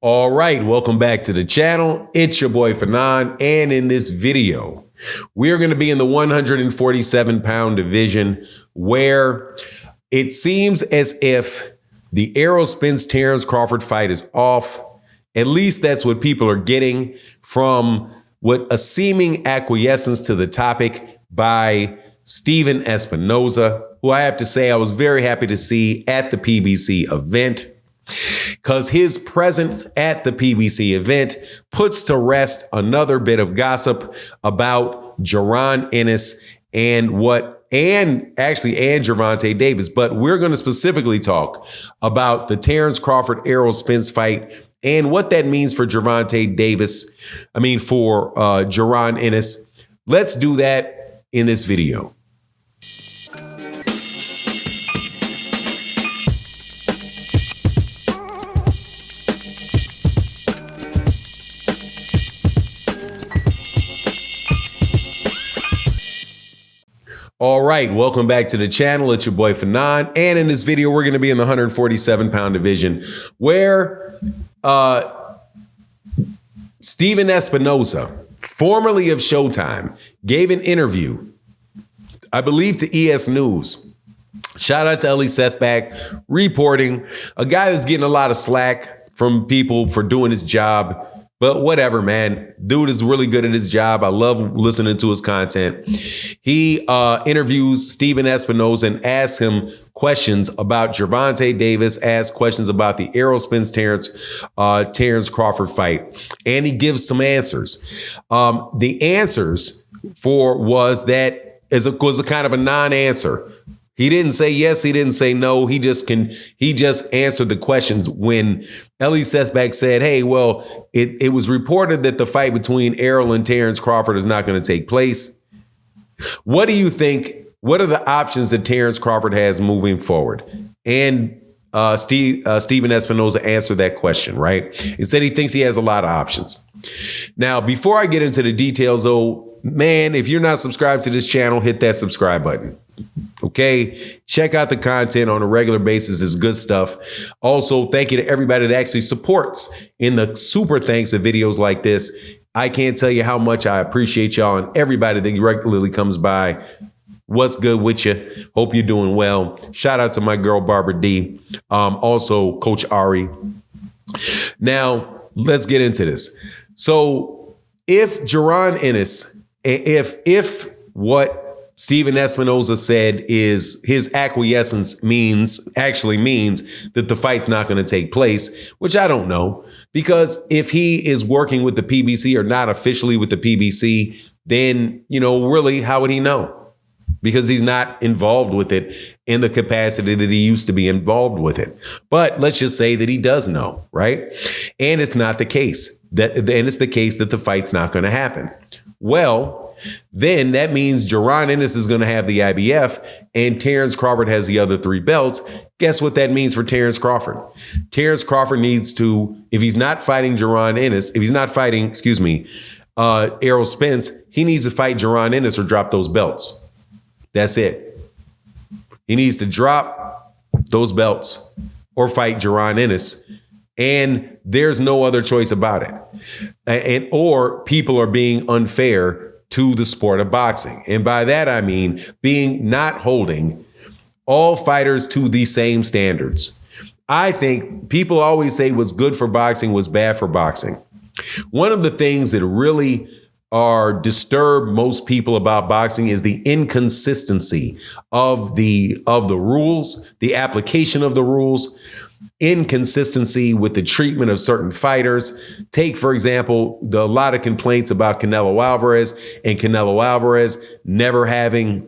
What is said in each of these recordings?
All right, welcome back to the channel. It's your boy Fanon, and in this video, we're going to be in the 147-pound division where it seems as if the Errol Spence-Terence Crawford fight is off. At least that's what people are getting from what a seeming acquiescence to the topic by Steven Espinoza, who I have to say I was very happy to see at the PBC event, because his presence at the PBC event puts to rest another bit of gossip about Jaron Ennis and Gervonta Davis. But we're going to specifically talk about the Terence Crawford Errol Spence fight and what that means for Jaron Ennis. Let's do that in this video. All right, welcome back to the channel. It's your boy Fanon, and in this video, we're going to be in the 147-pound division where Steven Espinoza, formerly of Showtime, gave an interview, I believe, to ES News. Shout out to Ellie Sethback reporting, a guy that's getting a lot of slack from people for doing his job. But whatever, man. Dude is really good at his job. I love listening to his content. He interviews Steven Espinoza and asks him questions about Gervonta Davis, asks questions about the Errol Spence-Terence Crawford fight, and he gives some answers. The answers was a kind of a non-answer. He didn't say yes. He didn't say no. He just answered the questions when Ellie Sethback said, hey, well, it was reported that the fight between Errol and Terence Crawford is not going to take place. What do you think? What are the options that Terence Crawford has moving forward? And Steven Espinoza answered that question, right? He said he thinks he has a lot of options. Now, before I get into the details, though, man, if you're not subscribed to this channel, hit that subscribe button. Okay, check out the content on a regular basis. It's good stuff. Also, thank you to everybody that actually supports in the super thanks of videos like this. I can't tell you how much I appreciate y'all and everybody that regularly comes by. What's good with you? Hope you're doing well. Shout out to my girl, Barbara D. Also, Coach Ari. Now, let's get into this. So if Jaron Ennis, if what Steven Espinoza said is his acquiescence actually means that the fight's not going to take place, which I don't know, because if he is working with the PBC or not officially with the PBC, then, really, how would he know? Because he's not involved with it in the capacity that he used to be involved with it. But let's just say that he does know, right? And it's not the case. And it's the case that the fight's not going to happen. Well, then that means Jaron Ennis is going to have the IBF and Terence Crawford has the other 3 belts. Guess what that means for Terence Crawford? Terence Crawford needs to, if he's not fighting Errol Spence, he needs to fight Jaron Ennis or drop those belts. That's it. He needs to drop those belts or fight Jaron Ennis. And there's no other choice about it. Or people are being unfair to the sport of boxing. And by that, I mean not holding all fighters to the same standards. I think people always say what's good for boxing was bad for boxing. One of the things that really disturb most people about boxing is the inconsistency of the rules, the application of the rules, inconsistency with the treatment of certain fighters. Take, for example, a lot of complaints about Canelo Alvarez never having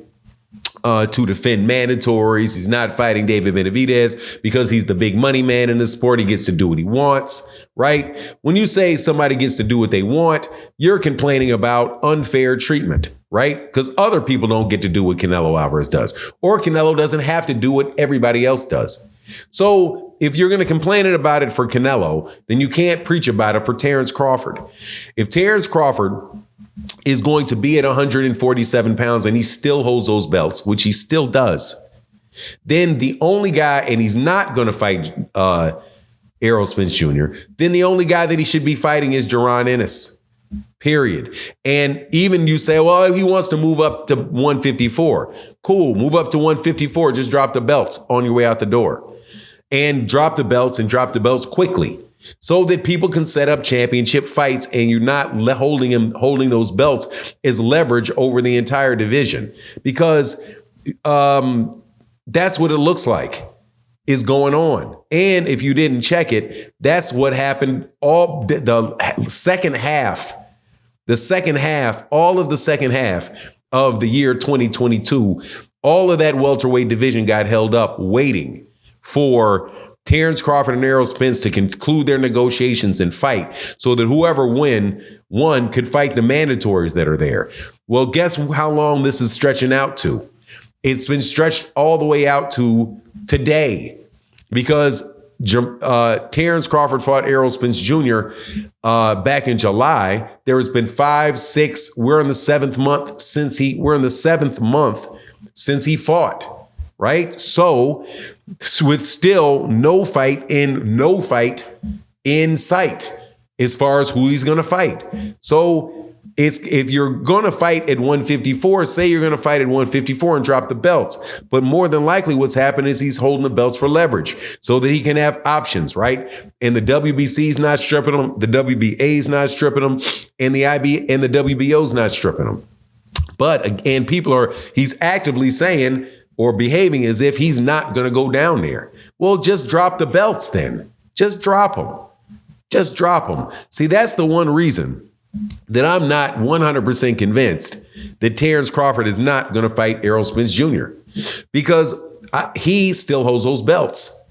to defend mandatories. He's not fighting David Benavidez because he's the big money man in the sport. He gets to do what he wants, right? When you say somebody gets to do what they want, you're complaining about unfair treatment, right? Because other people don't get to do what Canelo Alvarez does, or Canelo doesn't have to do what everybody else does. So if you're going to complain about it for Canelo, then you can't preach about it for Terence Crawford. If Terence Crawford is going to be at 147 pounds and he still holds those belts, which he still does, then the only guy, and he's not going to fight Errol Spence Jr., then the only guy that he should be fighting is Jaron Ennis. Period. And even you say, well, he wants to move up to 154. Cool. Move up to 154. Just drop the belts on your way out the door. And drop the belts quickly so that people can set up championship fights and you're not holding those belts as leverage over the entire division. Because that's what it looks like is going on. And if you didn't check it, that's what happened all the second half, all of the second half of the year 2022, all of that welterweight division got held up waiting for Terence Crawford and Errol Spence to conclude their negotiations and fight so that whoever won could fight the mandatories that are there. Well, guess how long this is stretching out to? It's been stretched all the way out to today because Terence Crawford fought Errol Spence Jr. Back in July. There has been 5, 6. We're in the 7th month since he fought. Right. So with still no fight in sight as far as who he's going to fight. So if you're going to fight at 154, say you're going to fight at 154 and drop the belts. But more than likely what's happened is he's holding the belts for leverage so that he can have options, right? And the WBC's not stripping him. The WBA's not stripping him. And the IB and the WBO's not stripping him. But again, he's actively saying or behaving as if he's not going to go down there. Well, just drop the belts then. Just drop them. Just drop them. See, that's the one reason that I'm not 100% convinced that Terence Crawford is not going to fight Errol Spence Jr. because he still holds those belts.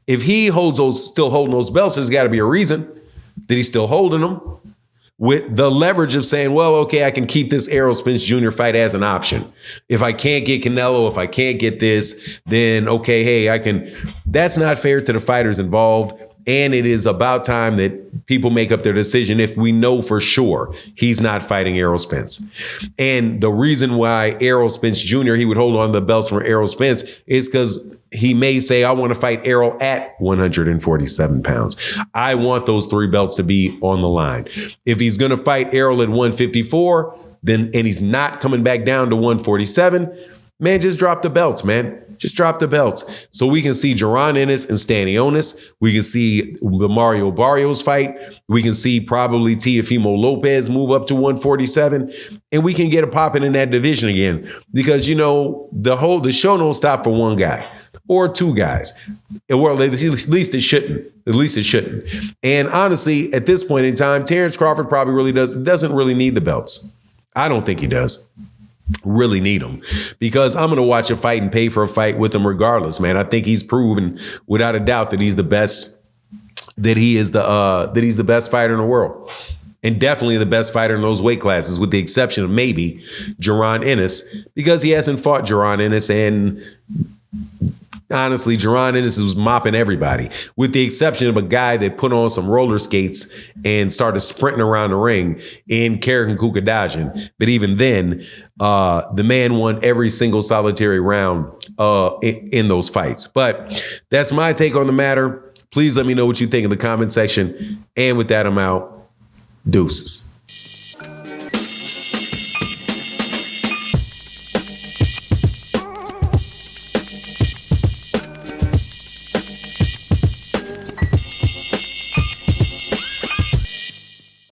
If he still holding those belts, there's got to be a reason that he's still holding them with the leverage of saying, well, okay, I can keep this Errol Spence Jr. fight as an option. If I can't get Canelo, if I can't get this, then okay, hey, I can. That's not fair to the fighters involved. And it is about time that people make up their decision if we know for sure he's not fighting Errol Spence. And the reason why Errol Spence Jr., he would hold on to the belts from Errol Spence is because he may say, I want to fight Errol at 147 pounds. I want those 3 belts to be on the line. If he's going to fight Errol at 154, and he's not coming back down to 147, man, just drop the belts, man. Just drop the belts so we can see Jaron Ennis and Stanionis. We can see the Mario Barrios fight. We can see probably Teofimo Lopez move up to 147, and we can get a popping in that division again because, you know, the show don't stop for one guy or 2 guys. Well, at least it shouldn't. At least it shouldn't. And honestly, at this point in time, Terence Crawford probably really doesn't really need the belts. I don't think he does. Really need him because I'm going to watch a fight and pay for a fight with him regardless, man. I think he's proven without a doubt that he's the best, that he's the best fighter in the world and definitely the best fighter in those weight classes with the exception of maybe Jaron Ennis because he hasn't fought Jaron Ennis and honestly, Jaron Ennis was mopping everybody, with the exception of a guy that put on some roller skates and started sprinting around the ring in Karen Kukadajian. But even then, the man won every single solitary round in those fights. But that's my take on the matter. Please let me know what you think in the comment section. And with that, I'm out. Deuces.